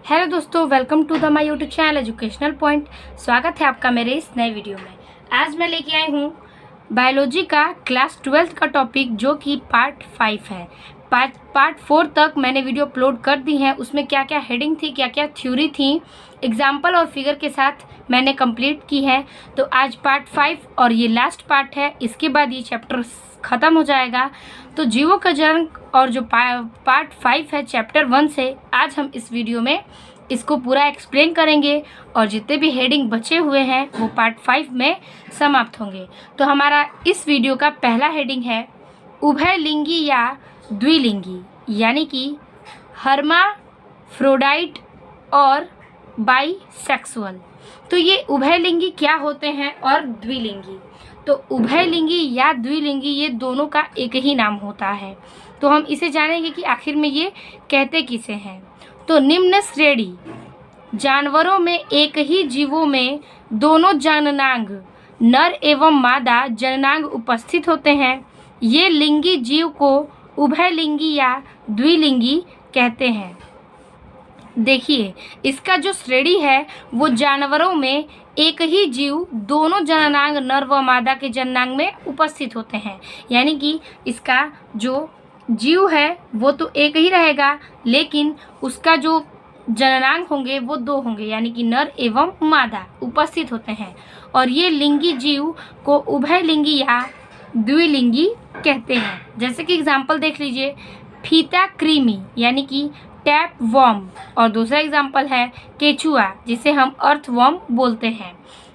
Hello दोस्तों, welcome to the my YouTube channel educational point. स्वागत है आपका मेरे इस नए वीडियो में। आज मैं लेके आई हूँ बायोलॉजी का क्लास 12th का टॉपिक, जो कि पार्ट 5 है। पार्ट 4 तक मैंने वीडियो अपलोड कर दी है। उसमें क्या क्या हेडिंग थी, क्या क्या थ्योरी थी, एग्जाम्पल और फिगर के साथ मैंने कंप्लीट की है। तो आज पार्ट 5 और ये लास्ट पार्ट है। इसके बाद ये चैप्टर ख़त्म हो जाएगा। तो जीवों का जन्म और जो पार्ट 5 है चैप्टर 1 से, आज हम इस वीडियो में इसको पूरा एक्सप्लेन करेंगे और जितने भी हेडिंग बचे हुए हैं वो पार्ट 5 में समाप्त होंगे। तो हमारा इस वीडियो का पहला हेडिंग है उभयलिंगी या द्विलिंगी, यानी कि हर्माफ्रोडाइट और बाईसेक्सुअल। तो ये उभयलिंगी क्या होते हैं और द्विलिंगी। तो उभयलिंगी या द्विलिंगी ये दोनों का एक ही नाम होता है। तो हम इसे जानेंगे कि आखिर में ये कहते किसे हैं। तो निम्न श्रेणी जानवरों में एक ही जीवों में दोनों जननांग नर एवं मादा जननांग उपस्थित होते हैं। ये लिंगी जीव को उभयलिंगी या द्विलिंगी कहते हैं। देखिए, इसका जो श्रेणी है वो जानवरों में एक ही जीव दोनों जननांग नर व मादा के जननांग में उपस्थित होते हैं। यानी कि इसका जो जीव है वो तो एक ही रहेगा, लेकिन उसका जो जननांग होंगे वो दो होंगे, यानी कि नर एवं मादा उपस्थित होते हैं। और ये लिंगी जीव को उभयलिंगी या द्विलिंगी कहते हैं। जैसे कि एग्जाम्पल देख लीजिए, फीता कृमि यानी कि टैप वर्म, और दूसरा एग्जाम्पल है केचुआ, जिसे हम अर्थ वर्म बोलते हैं।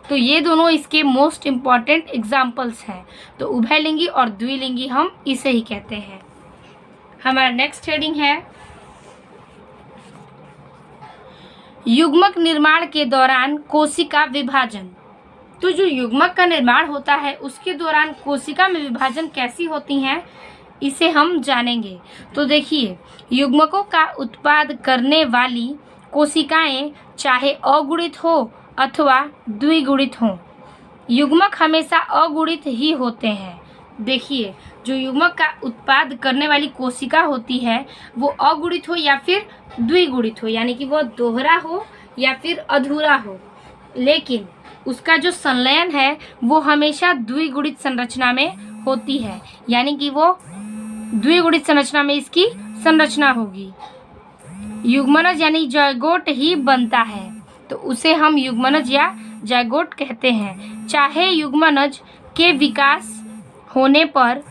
तो ये दोनों इसके मोस्ट इम्पॉर्टेंट एग्जाम्पल्स हैं। तो उभयलिंगी और द्विलिंगी हम इसे ही कहते हैं। हमारा नेक्स्ट हेडिंग है युग्मक निर्माण के दौरान कोशिका विभाजन। तो जो युग्मक का निर्माण होता है उसके दौरान कोशिका में विभाजन कैसी होती हैं, इसे हम जानेंगे। तो देखिए, युग्मकों का उत्पाद करने वाली कोशिकाएं चाहे अगुणित हो अथवा द्विगुणित हों, युग्मक हमेशा अगुणित ही होते हैं। देखिए, जो युग्मक का उत्पाद करने वाली कोशिका होती है वो अगुणित हो या फिर द्विगुणित हो, यानी कि वो दोहरा हो या फिर अधूरा हो, लेकिन उसका जो संलयन है वो हमेशा द्विगुणित संरचना में होती है। यानी कि वो द्विगुणित संरचना में इसकी संरचना होगी। युग्मनज यानी जायगोट ही बनता है, तो उसे हम युग्मनज या जायगोट कहते हैं। चाहे युग्मनज के विकास होने पर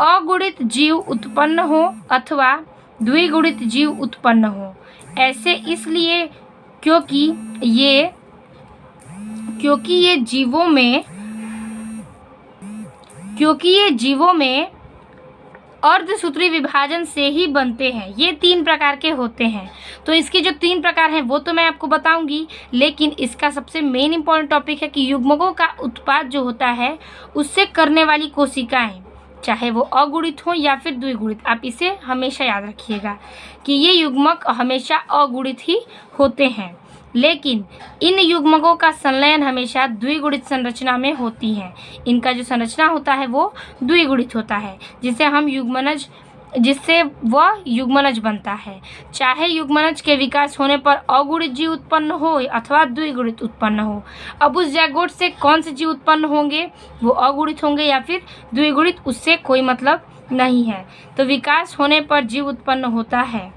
अगुणित जीव उत्पन्न हो अथवा द्विगुणित जीव उत्पन्न हो। ऐसे इसलिए क्योंकि ये जीवों में अर्धसूत्री विभाजन से ही बनते हैं। ये 3 प्रकार के होते हैं। तो इसके जो 3 प्रकार हैं वो तो मैं आपको बताऊंगी, लेकिन इसका सबसे मेन इंपॉर्टेंट टॉपिक है कि युग्मकों का उत्पाद जो होता है उससे करने वाली कोशिकाएं चाहे वो अगुणित हो या फिर द्विगुणित, आप इसे हमेशा याद रखिएगा कि ये युग्मक हमेशा अगुणित ही होते हैं, लेकिन इन युग्मकों का संलयन हमेशा द्विगुणित संरचना में होती है। इनका जो संरचना होता है वो द्विगुणित होता है, जिससे वह युग्मनज बनता है। चाहे युग्मनज के विकास होने पर अगुणित जीव उत्पन्न हो अथवा द्विगुणित उत्पन्न हो। अब उस जायगोट से कौन से जीव उत्पन्न होंगे, वो अगुणित होंगे या फिर द्विगुणित, उससे कोई मतलब नहीं है। तो विकास होने पर जीव उत्पन्न होता है।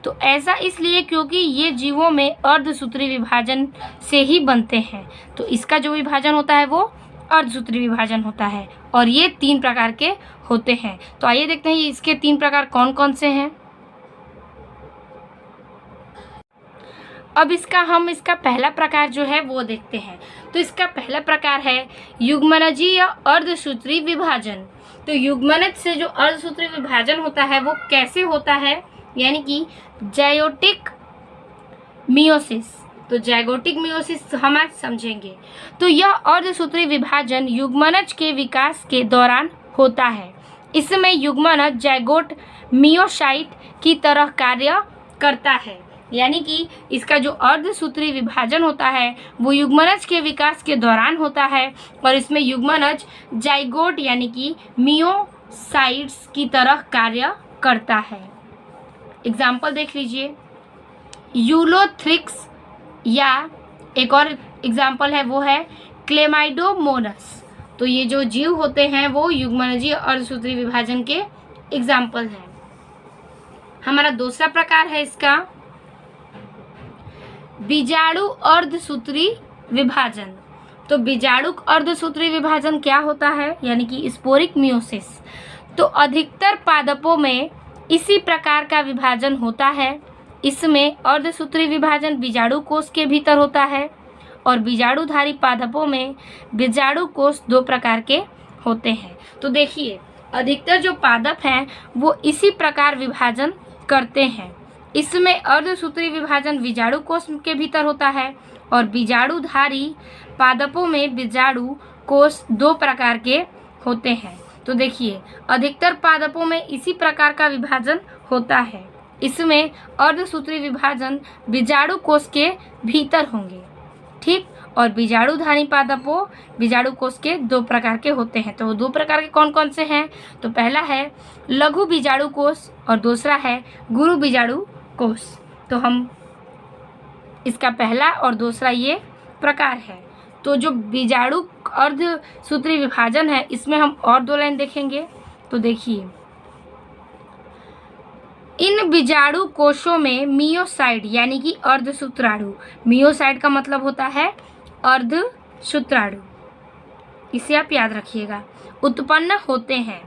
तो ऐसा इसलिए क्योंकि ये जीवों में अर्धसूत्री विभाजन से ही बनते हैं। तो इसका जो विभाजन होता है वो अर्धसूत्री विभाजन होता है, और ये 3 प्रकार के होते हैं। तो आइए देखते हैं इसके 3 प्रकार कौन कौन से हैं। अब इसका पहला प्रकार जो है वो देखते हैं। तो इसका पहला प्रकार है युग्मनजीय अर्धसूत्री विभाजन। तो युग्मनज से जो अर्धसूत्री विभाजन होता है वो कैसे होता है, यानी कि जायोटिक मियोसिस। तो जायगोटिक मियोसिस हम आज समझेंगे। तो यह अर्धसूत्री विभाजन युग्मनज के विकास के दौरान होता है। इसमें युग्मनज जायगोट मियोसाइट की तरह कार्य करता है। यानी कि इसका जो अर्धसूत्री विभाजन होता है वो युग्मनज के विकास के दौरान होता है, और इसमें युग्मनज जाइगोट यानी कि मियोसाइट्स की तरह कार्य करता है। एग्जाम्पल देख लीजिए, यूलोथ्रिक्स, या एक और एग्जाम्पल है वो है क्लेमाइडोमोनस। तो ये जो जीव होते हैं वो युग्मनजीय अर्धसूत्री विभाजन के एग्जाम्पल हैं। हमारा दूसरा प्रकार है इसका बीजाणु अर्धसूत्री विभाजन। तो बीजाणु अर्धसूत्री विभाजन क्या होता है, यानी कि स्पोरिक मियोसिस। तो अधिकतर पादपों में इसी प्रकार का विभाजन होता है। इसमें अर्धसूत्री विभाजन बीजाणु कोष के भीतर होता है और बीजाणुधारी पादपों में बीजाणु कोष दो प्रकार के होते हैं। तो देखिए, अधिकतर जो पादप हैं वो इसी प्रकार विभाजन करते हैं। इसमें अर्धसूत्री विभाजन बीजाणु कोष के भीतर होता है और बीजाणुधारी पादपों में बीजाणु कोष दो प्रकार के होते हैं। तो देखिए, अधिकतर पादपों में इसी प्रकार का विभाजन होता है। इसमें अर्धसूत्री विभाजन बीजाणु कोष के भीतर होंगे, ठीक। और बीजाणुधारी पादपों बीजाणु कोष के दो प्रकार के होते हैं। तो दो प्रकार के कौन कौन से हैं? तो पहला है लघु बीजाणु कोष और दूसरा है गुरु बीजाणु कोष। तो हम इसका पहला और दूसरा ये प्रकार है। तो जो बीजाणु अर्धसूत्री विभाजन है इसमें हम और दो लाइन देखेंगे। तो देखिए, इन बीजाणु कोशों में मियोसाइड यानी कि अर्धसूत्राणु, मियोसाइड का मतलब होता है अर्धसूत्राणु, इसे आप याद रखिएगा, उत्पन्न होते हैं,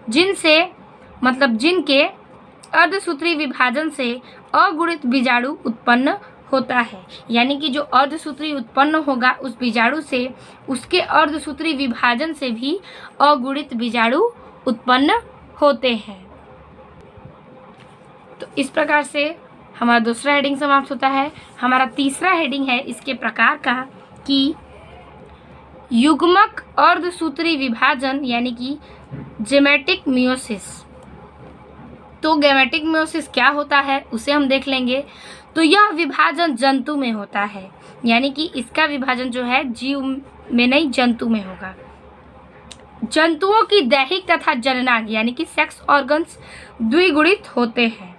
जिनके अर्धसूत्री विभाजन से अगुणित बीजाणु उत्पन्न होता है। यानी कि जो अर्धसूत्री उत्पन्न होगा उस बीजाणु से उसके अर्धसूत्री विभाजन से भी अगुणित बीजाणु उत्पन्न होते हैं। तो इस प्रकार से हमारा दूसरा हेडिंग समाप्त होता है। हमारा तीसरा हेडिंग है इसके प्रकार का कि युग्मक अर्धसूत्री विभाजन यानी कि गेमेटिक मियोसिस। तो गेमेटिक मियोसिस क्या होता है उसे हम देख लेंगे। तो यह विभाजन जंतु में होता है, यानी कि इसका विभाजन जो है जीव में नहीं जंतु में होगा। जंतुओं की दैहिक तथा जननांग यानी कि सेक्स ऑर्गन्स द्विगुणित होते हैं।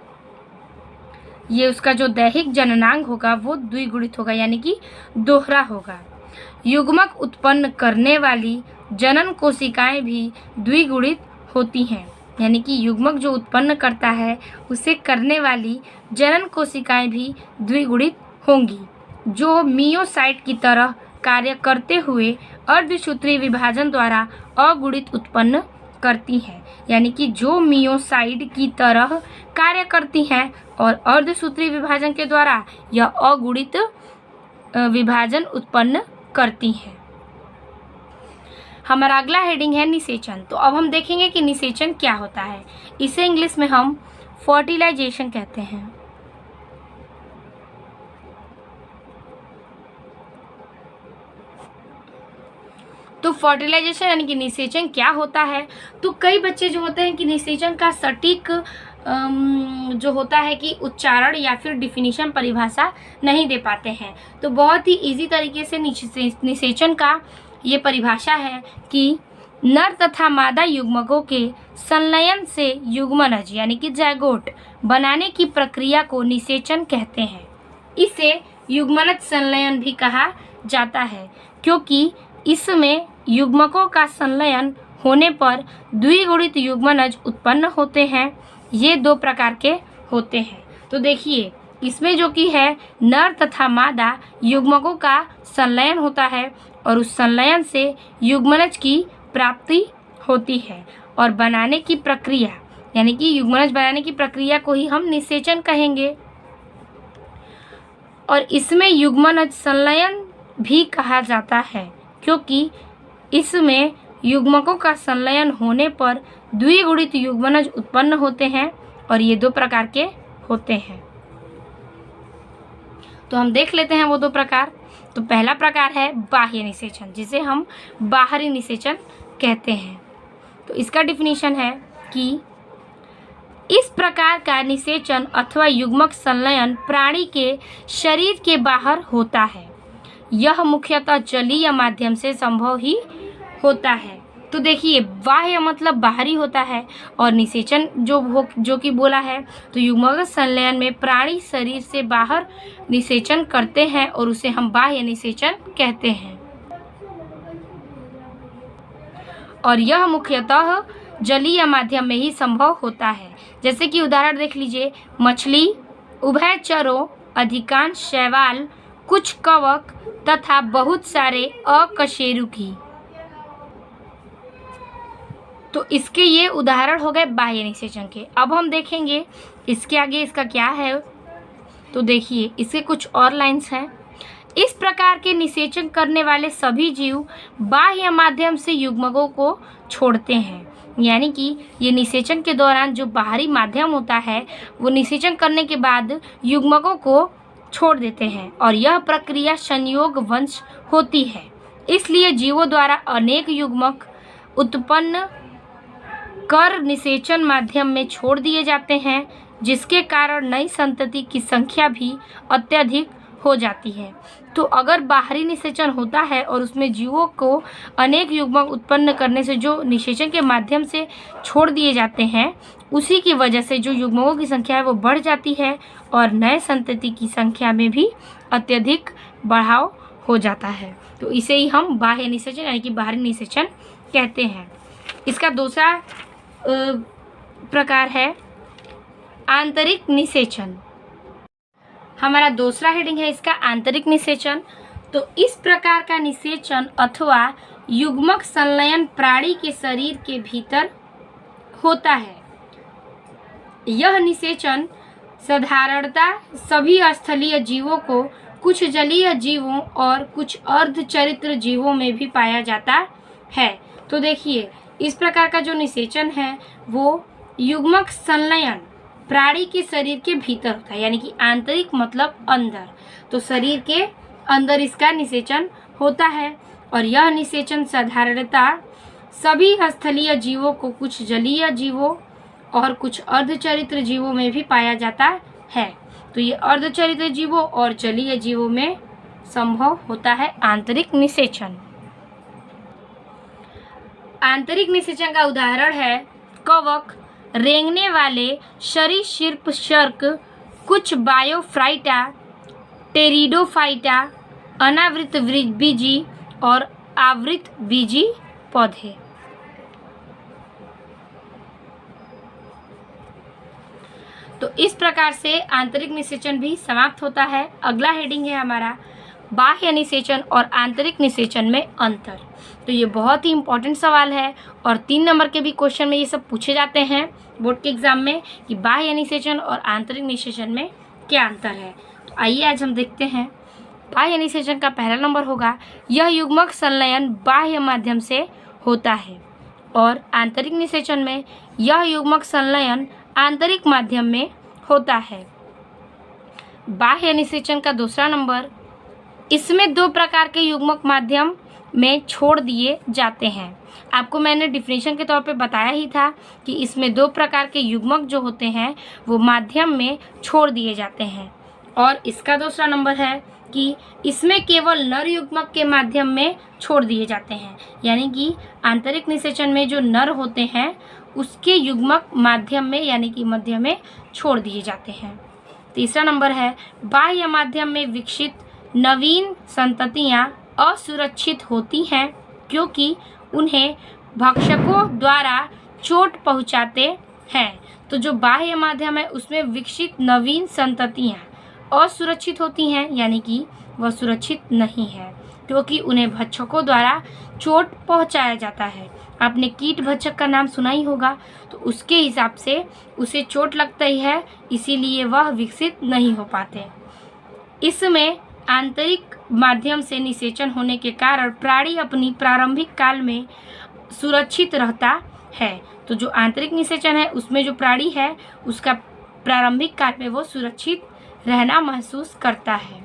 ये उसका जो दैहिक जननांग होगा वो द्विगुणित होगा, यानी कि दोहरा होगा। युग्मक उत्पन्न करने वाली जनन कोशिकाएं भी द्विगुणित होती हैं, यानी कि युग्मक जो उत्पन्न करता है उसे करने वाली जनन कोशिकाएं भी द्विगुणित होंगी, जो मियोसाइट की तरह कार्य करते हुए अर्धसूत्री विभाजन द्वारा अगुणित उत्पन्न करती हैं। यानी कि जो मियोसाइट की तरह कार्य करती हैं और अर्धसूत्री विभाजन के द्वारा यह अगुणित विभाजन उत्पन्न करती हैं। हमारा अगला हेडिंग है निषेचन। तो अब हम देखेंगे कि निषेचन क्या होता है। इसे इंग्लिश में हम फर्टिलाइजेशन कहते हैं। तो फर्टिलाइजेशन यानी कि निषेचन क्या होता है। तो कई बच्चे जो होते हैं कि निषेचन का सटीक जो होता है कि उच्चारण या फिर डिफिनीशन परिभाषा नहीं दे पाते हैं। तो बहुत ही इजी तरीके से निषेचन का ये परिभाषा है कि नर तथा मादा युग्मकों के संलयन से युग्मनज यानी कि जायगोट बनाने की प्रक्रिया को निषेचन कहते हैं। इसे युग्मनज संलयन भी कहा जाता है, क्योंकि इसमें युग्मकों का संलयन होने पर द्विगुणित युग्मनज उत्पन्न होते हैं। ये दो प्रकार के होते हैं। तो देखिए, इसमें जो कि है नर तथा मादा युग्मकों का संलयन होता है और उस संलयन से युग्मनज की प्राप्ति होती है और बनाने की प्रक्रिया यानी कि युग्मनज बनाने की प्रक्रिया को ही हम निषेचन कहेंगे। और इसमें युग्मनज संलयन भी कहा जाता है, क्योंकि इसमें युग्मकों का संलयन होने पर द्विगुणित युग्मनज उत्पन्न होते हैं और ये दो प्रकार के होते हैं। तो हम देख लेते हैं वो दो प्रकार। तो पहला प्रकार है बाह्य निषेचन, जिसे हम बाहरी निषेचन कहते हैं। तो इसका डिफिनीशन है कि इस प्रकार का निषेचन अथवा युग्मक संलयन प्राणी के शरीर के बाहर होता है। यह मुख्यतः जलीय माध्यम से संभव ही होता है। तो देखिए बाह्य मतलब बाहरी होता है और निषेचन जो कि बोला है, तो युग्मक संलयन में प्राणी शरीर से बाहर निषेचन करते हैं और उसे हम बाह्य निषेचन कहते हैं। और यह मुख्यतः जलीय माध्यम में ही संभव होता है। जैसे कि उदाहरण देख लीजिए, मछली, उभयचरों, अधिकांश शैवाल, कुछ कवक तथा बहुत सारे अकशेरुकी। तो इसके ये उदाहरण हो गए बाह्य निषेचन के। अब हम देखेंगे इसके आगे इसका क्या है। तो देखिए इसके कुछ और लाइंस हैं। इस प्रकार के निषेचन करने वाले सभी जीव बाह्य माध्यम से युग्मकों को छोड़ते हैं, यानी कि ये निषेचन के दौरान जो बाहरी माध्यम होता है वो निषेचन करने के बाद युग्मकों को छोड़ देते हैं और यह प्रक्रिया संयोग वंश होती है। इसलिए जीवों द्वारा अनेक युग्मक उत्पन्न कर निषेचन माध्यम में छोड़ दिए जाते हैं, जिसके कारण नई संतति की संख्या भी अत्यधिक हो जाती है। तो अगर बाहरी निषेचन होता है और उसमें जीवों को अनेक युग्मक उत्पन्न करने से जो निषेचन के माध्यम से छोड़ दिए जाते हैं, उसी की वजह से जो युग्मकों की संख्या है वो बढ़ जाती है और नए संतति की संख्या में भी अत्यधिक बढ़ाव हो जाता है। तो इसे ही हम बाह्य निषेचन यानी कि बाहरी निषेचन कहते हैं। इसका दूसरा प्रकार है आंतरिक निषेचन। हमारा दूसरा हेडिंग है इसका आंतरिक निषेचन। तो इस प्रकार का निषेचन अथवा युग्मक संलयन प्राणी के शरीर के भीतर होता है। यह निषेचन साधारणतः सभी स्थलीय जीवों को, कुछ जलीय जीवों और कुछ अर्धचरित्र जीवों में भी पाया जाता है। तो देखिए इस प्रकार का जो निषेचन है वो युग्मक संलयन प्राणी के शरीर के भीतर होता है, यानी कि आंतरिक मतलब अंदर। तो शरीर के अंदर इसका निषेचन होता है और यह निषेचन साधारणतः सभी स्थलीय जीवों को, कुछ जलीय जीवों और कुछ अर्धचरित्र जीवों में भी पाया जाता है। तो ये अर्धचरित्र जीवों और जलीय जीवों में संभव होता है आंतरिक निषेचन। आंतरिक निषेचन का उदाहरण है कवक, रेंगने वाले सरीसृप सर्क, कुछ बायोफाइटा, टेरिडोफाइटा, अनावृत बीजी और आवृत बीजी पौधे। तो इस प्रकार से आंतरिक निषेचन भी समाप्त होता है। अगला हेडिंग है हमारा बाह्य निषेचन और आंतरिक निषेचन में अंतर। तो ये बहुत ही इम्पोर्टेंट सवाल है और 3 नंबर के भी क्वेश्चन में ये सब पूछे जाते हैं बोर्ड के एग्जाम में कि बाह्य निषेचन और आंतरिक निषेचन में क्या अंतर है। तो आइए आज हम देखते हैं। बाह्य निषेचन का पहला नंबर होगा, यह युग्मक संलयन बाह्य माध्यम से होता है। और आंतरिक निषेचन में यह युग्मक संलयन आंतरिक माध्यम में होता है। बाह्य निषेचन का दूसरा नंबर, इसमें 2 प्रकार के युग्मक माध्यम में छोड़ दिए जाते हैं। आपको मैंने डिफिनेशन के तौर पे बताया ही था कि इसमें 2 प्रकार के युग्मक जो होते हैं वो माध्यम में छोड़ दिए जाते हैं। और इसका दूसरा नंबर है कि इसमें केवल नर युग्मक के माध्यम में छोड़ दिए जाते हैं, यानी कि आंतरिक निषेचन में जो नर होते हैं उसके युग्मक माध्यम में यानी कि मध्य में छोड़ दिए जाते हैं। तीसरा नंबर है बाह्य माध्यम में विकसित नवीन संततियां असुरक्षित होती हैं क्योंकि उन्हें भक्षकों द्वारा चोट पहुंचाते हैं। तो जो बाह्य माध्यम है उसमें विकसित नवीन संततियां असुरक्षित होती हैं, यानी कि वह सुरक्षित नहीं है क्योंकि उन्हें भक्षकों द्वारा चोट पहुंचाया जाता है। आपने कीट भक्षक का नाम सुना ही होगा, तो उसके हिसाब से उसे चोट लगता ही है, इसीलिए वह विकसित नहीं हो पाते। इसमें आंतरिक माध्यम से निषेचन होने के कारण प्राणी अपनी प्रारंभिक काल में सुरक्षित रहता है। तो जो आंतरिक निषेचन है उसमें जो प्राणी है उसका प्रारंभिक काल में वो सुरक्षित रहना महसूस करता है।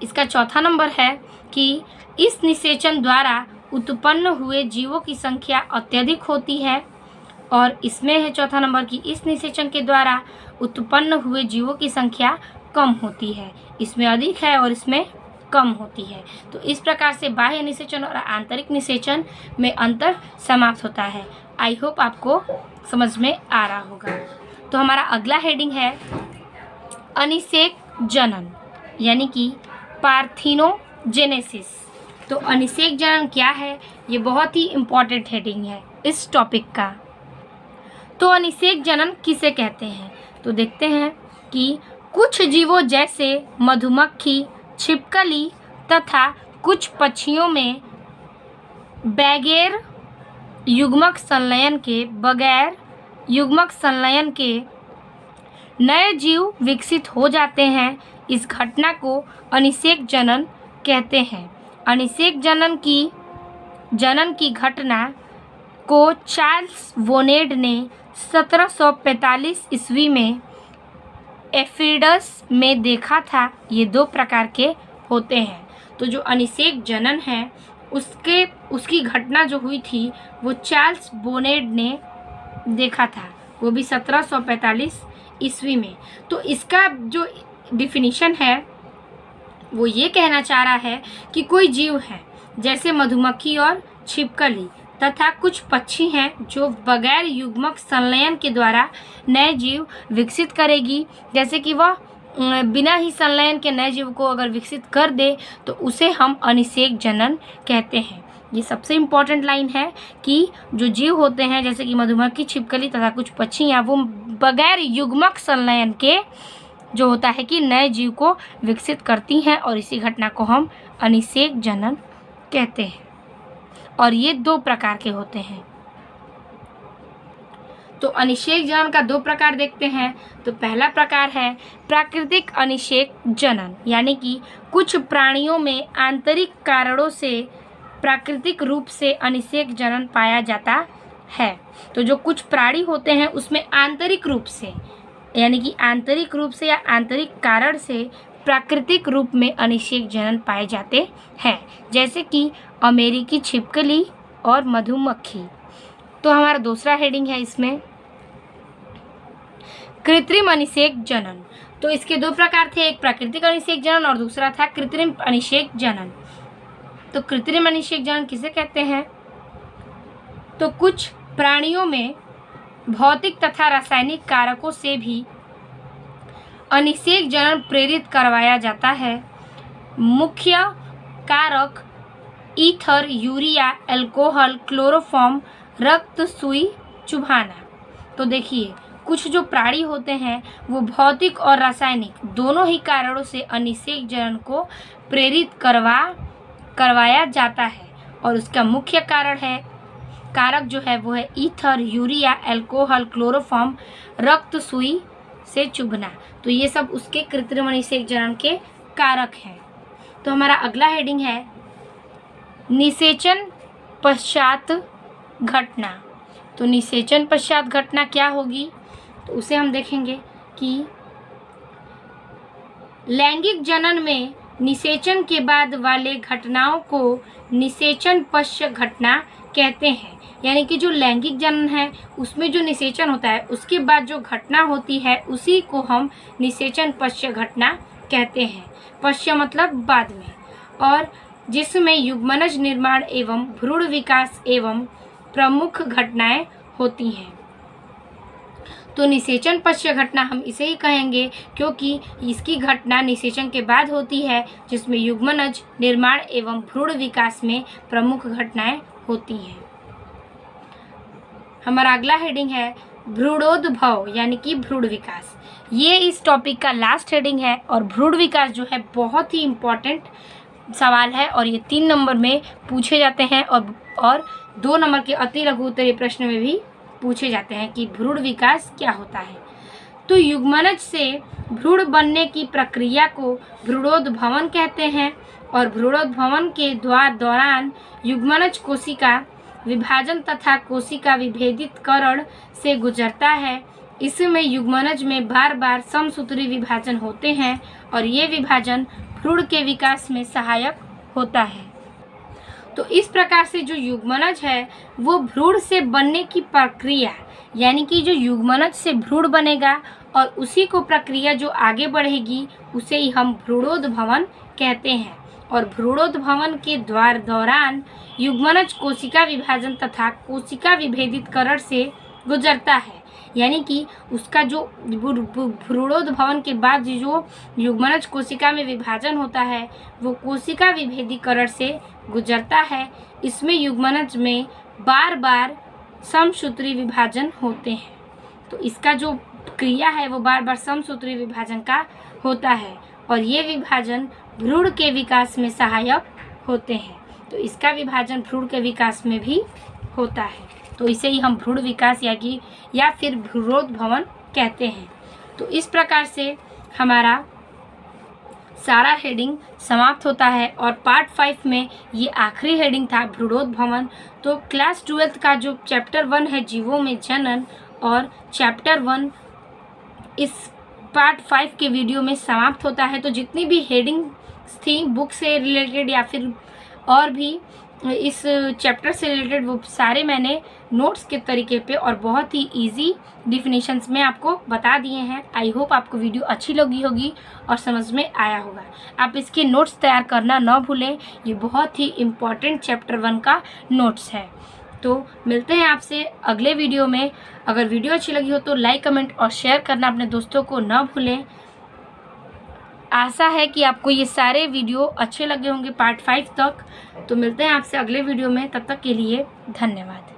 इसका चौथा नंबर है कि इस निषेचन द्वारा उत्पन्न हुए जीवों की संख्या अत्यधिक होती है। और इसमें है चौथा नंबर कि इस निषेचन के द्वारा उत्पन्न हुए जीवों की संख्या कम होती है। इसमें अधिक है और इसमें कम होती है। तो इस प्रकार से बाह्य निषेचन और आंतरिक निषेचन में अंतर समाप्त होता है। आई होप आपको समझ में आ रहा होगा। तो हमारा अगला हेडिंग है अनिषेक जनन यानी कि पार्थिनोजेनेसिस। तो अनिषेक जनन क्या है, ये बहुत ही इम्पॉर्टेंट हेडिंग है इस टॉपिक का। तो अनिषेक जनन किसे कहते हैं, तो देखते हैं कि कुछ जीवों जैसे मधुमक्खी, छिपकली तथा कुछ पक्षियों में बगैर युग्मक संलयन के नए जीव विकसित हो जाते हैं। इस घटना को अनिषेक जनन कहते हैं। अनिषेक जनन की घटना को चार्ल्स वोनेड ने 1745 ईस्वी में एफिडस में देखा था। ये 2 प्रकार के होते हैं। तो जो अनिषेक जनन है उसकी घटना जो हुई थी वो चार्ल्स वोनेड ने देखा था, वो भी 1745 ईस्वी में। तो इसका जो डिफिनीशन है वो ये कहना चाह रहा है कि कोई जीव है जैसे मधुमक्खी और छिपकली तथा कुछ पक्षी हैं जो बगैर युग्मक संलयन के द्वारा नए जीव विकसित करेगी। जैसे कि वह बिना ही संलयन के नए जीव को अगर विकसित कर दे तो उसे हम अनिषेक जनन कहते हैं। ये सबसे इम्पॉर्टेंट लाइन है कि जो जीव होते हैं जैसे कि मधुमक्खी, छिपकली तथा कुछ पक्षियाँ वो बगैर युग्मक संलयन के जो होता है कि नए जीव को विकसित करती हैं और इसी घटना को हम अनिषेक जनन कहते हैं। और ये 2 प्रकार के होते हैं। तो अनिषेक जनन का 2 प्रकार देखते हैं। तो पहला प्रकार है प्राकृतिक अनिषेक जनन यानी कि कुछ प्राणियों में आंतरिक कारणों से प्राकृतिक रूप से अनिषेक जनन पाया जाता है। तो जो कुछ प्राणी होते हैं उसमें आंतरिक रूप से यानी कि आंतरिक रूप से या आंतरिक कारण से प्राकृतिक रूप में अनिषेक जनन पाए जाते हैं, जैसे कि अमेरिकी छिपकली और मधुमक्खी। तो हमारा दूसरा हेडिंग है इसमें कृत्रिम अनिषेक जनन। तो इसके 2 प्रकार थे, एक प्राकृतिक अनिषेक जनन और दूसरा था कृत्रिम अनिषेक जनन। तो कृत्रिम अनिषेक जनन किसे कहते हैं, तो कुछ प्राणियों में भौतिक तथा रासायनिक कारकों से भी अनिषेक जनन प्रेरित करवाया जाता है। मुख्य कारक ईथर, यूरिया, अल्कोहल, क्लोरोफॉर्म, रक्त सुई चुभाना। तो देखिए कुछ जो प्राणी होते हैं वो भौतिक और रासायनिक दोनों ही कारणों से अनिषेक जनन को प्रेरित करवाया जाता है और उसका मुख्य कारक जो है वो है ईथर, यूरिया, अल्कोहल, क्लोरोफॉर्म, रक्त सुई से चुभना। तो ये सब उसके कृत्रिम अनिषेक जनन के कारक हैं। तो हमारा अगला हेडिंग है निषेचन पश्चात घटना। तो निषेचन पश्चात घटना क्या होगी, तो उसे हम देखेंगे कि लैंगिक जनन में निषेचन के बाद वाले घटनाओं को निषेचन पश्चात घटना कहते हैं। यानी कि जो लैंगिक जनन है उसमें जो निषेचन होता है उसके बाद जो घटना होती है उसी को हम निषेचन पश्चात घटना कहते हैं। पश्चात मतलब बाद में, और जिसमें युग्मनज निर्माण एवं भ्रूण विकास एवं प्रमुख घटनाएं होती हैं। तो निषेचन पश्चात घटना हम इसे ही कहेंगे क्योंकि इसकी घटना निषेचन के बाद होती है जिसमें युग्मनज निर्माण एवं भ्रूण विकास में प्रमुख घटनाएं होती हैं। हमारा अगला हेडिंग है भ्रूणोद्भव यानी कि भ्रूण विकास। ये इस टॉपिक का लास्ट हेडिंग है और भ्रूण विकास जो है बहुत ही इम्पॉर्टेंट सवाल है और ये 3 नंबर में पूछे जाते हैं और 2 नंबर के अति लघु उत्तरीय प्रश्न में भी पूछे जाते हैं कि भ्रूण विकास क्या होता है। तो युग्मनज से भ्रूण बनने की प्रक्रिया को भ्रूणोद्भवन कहते हैं और भ्रूणोद्भवन के दौरान युग्मनज कोशिका विभाजन तथा कोशिका विभेदितकरण से गुजरता है। इसमें युग्मनज में बार बार समसूत्री विभाजन होते हैं और ये विभाजन भ्रूण के विकास में सहायक होता है। तो इस प्रकार से जो युग्मनज है वो भ्रूण से बनने की प्रक्रिया यानी कि जो युग्मनज से भ्रूण बनेगा और उसी को प्रक्रिया जो आगे बढ़ेगी उसे ही हम भ्रूणोद्भवन कहते हैं। और भ्रूणोद्भवन के दौरान युग्मनज कोशिका विभाजन तथा कोशिका विभेदितकरण से गुजरता है। यानी कि उसका जो भ्रूणोद्भवन के बाद जो युग्मनज कोशिका में विभाजन होता है वो कोशिका विभेदीकरण से गुजरता है। इसमें युग्मनज में बार बार समसूत्री विभाजन होते हैं। तो इसका जो क्रिया है वो बार बार समसूत्री विभाजन का होता है और ये विभाजन भ्रूण के विकास में सहायक होते हैं। तो इसका विभाजन भ्रूण के विकास में भी होता है। तो इसे ही हम भ्रूण विकास या फिर भ्रूणोद्भवन कहते हैं। तो इस प्रकार से हमारा सारा हेडिंग समाप्त होता है और पार्ट 5 में ये आखिरी हेडिंग था भ्रूणोद्भवन। तो क्लास 12th का जो चैप्टर 1 है जीवों में जनन और चैप्टर 1 इस पार्ट 5 के वीडियो में समाप्त होता है। तो जितनी भी हेडिंग्स थी बुक से रिलेटेड या फिर और भी इस चैप्टर से रिलेटेड वो सारे मैंने नोट्स के तरीके पे और बहुत ही इजी डिफिनीशंस में आपको बता दिए हैं। आई होप आपको वीडियो अच्छी लगी होगी और समझ में आया होगा। आप इसके नोट्स तैयार करना ना भूलें, ये बहुत ही इम्पॉर्टेंट चैप्टर 1 का नोट्स है। तो मिलते हैं आपसे अगले वीडियो में। अगर वीडियो अच्छी लगी हो तो लाइक, कमेंट और शेयर करना अपने दोस्तों को ना भूलें। आशा है कि आपको ये सारे वीडियो अच्छे लगे होंगे पार्ट 5 तक। तो मिलते हैं आपसे अगले वीडियो में, तब तक के लिए धन्यवाद।